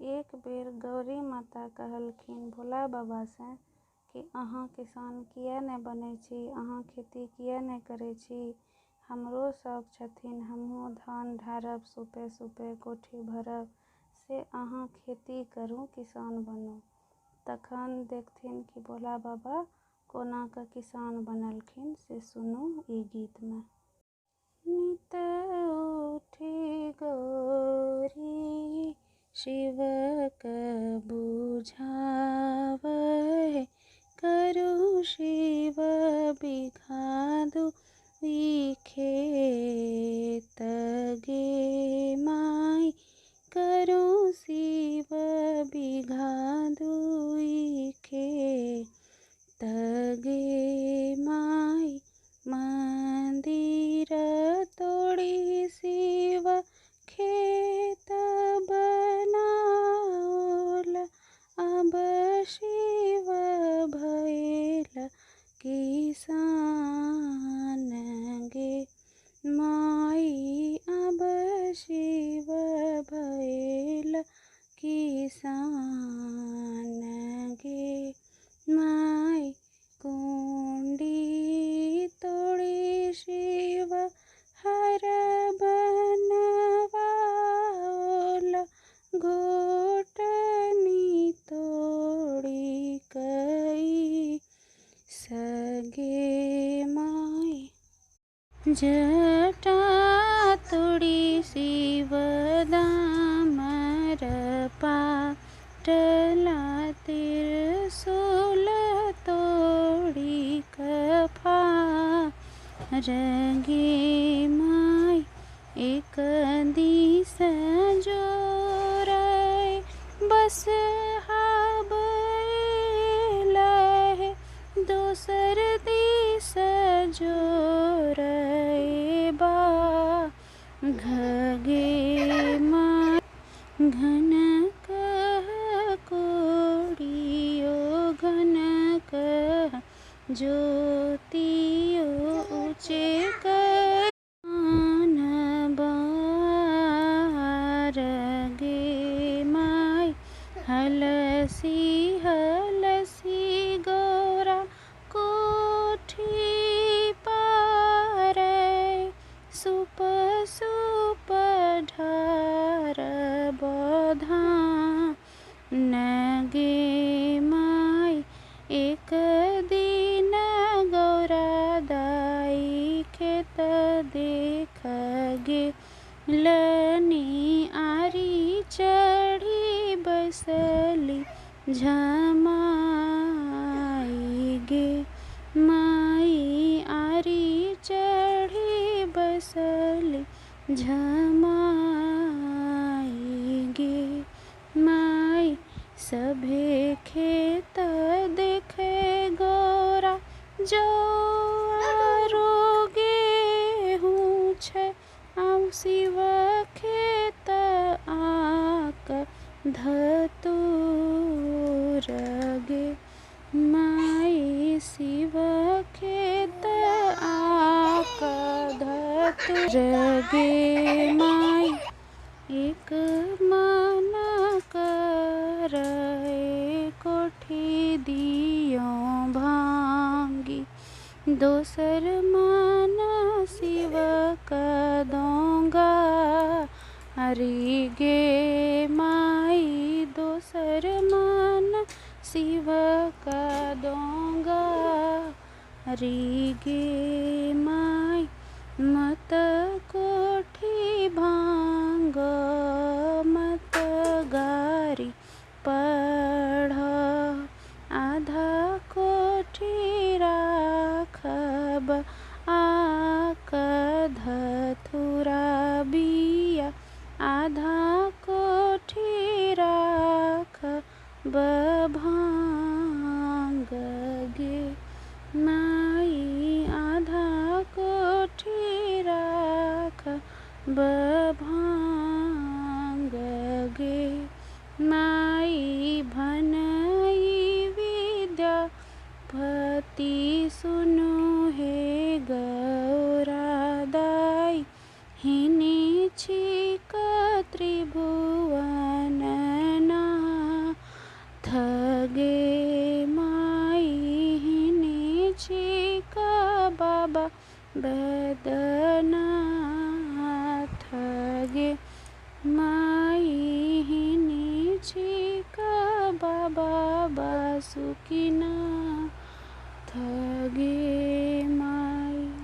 एक बेर गौरी माता कहलखिन भोला बाबा से कि अहाँ किसान किए नहीं बनै छी, अहाँ खेती किए नहीं करै छी। हमरो शौक छथिन, हमहूँ धान ढारब, सुपे सुपे कोठी भरब, से अहाँ खेती करू, किसान बनू। तखन देखथिन कि भोला बाबा कोना कऽ किसान बनलखिन, से सुनू ई गीत में। नित उठी गौरी शिवक बुझावै, करू शिव बिघादु ई खेत गे माई, करू शिव बिघादु ई खेत गे माई। मंदिर तोड़ी शिव खेत बनाओल, अब शिव भइल किसान गे माई, अब शिव भइल किसान गे माई। कुंडी तोड़ी शिव हर बनवाओल, घोटनी तोड़ी कई सगे माई। जटा तोड़ी शिव दामर पाटला, त्रिशूल तोड़ी कफार गे माई। एक दिस जोरै बसहा बैलहि, दोसर दिस जोरै बाघ गे माई। घन कह कोड़ियो, घन कह ज्योतियो, ऊँचे कान बार गे माई। हलसी हलसी गौरा कोठी पारै, सुप सुप ढार बधान गे माई। एक दिन गौरा दाई खेत देख गेलनि, आरी चढ़ी बैसली झमाई गे माई, आरी चढ़ी बैसली झमाई गे माई। सभे खेत देखे गौरा, जौ आरो गेहूँ छै, आउ शिव खेत आक धतूर गे माई, शिव खेत आक धतूर गे माई। एक मन करै कोठी दियो भांगी, दोसर मन शिव क दूंगा हरि गे माई। दोसर मन शिव क दूंगा हरि गे माई। मत कोठी भांग, मत गारी पढ़, आधा कोठी राखब आक धतुरा बिया, आधा कोठी राखब भांग गे माई, आधा कोठी राखब भांग गे माई। भनई विद्यापति सुनु हे गौरा दाई, हिनी छिक त्रिभुवन बाबा बैद्यनाथ गे माई हिनीचिका बाबा बासुकीनाथ गे माई।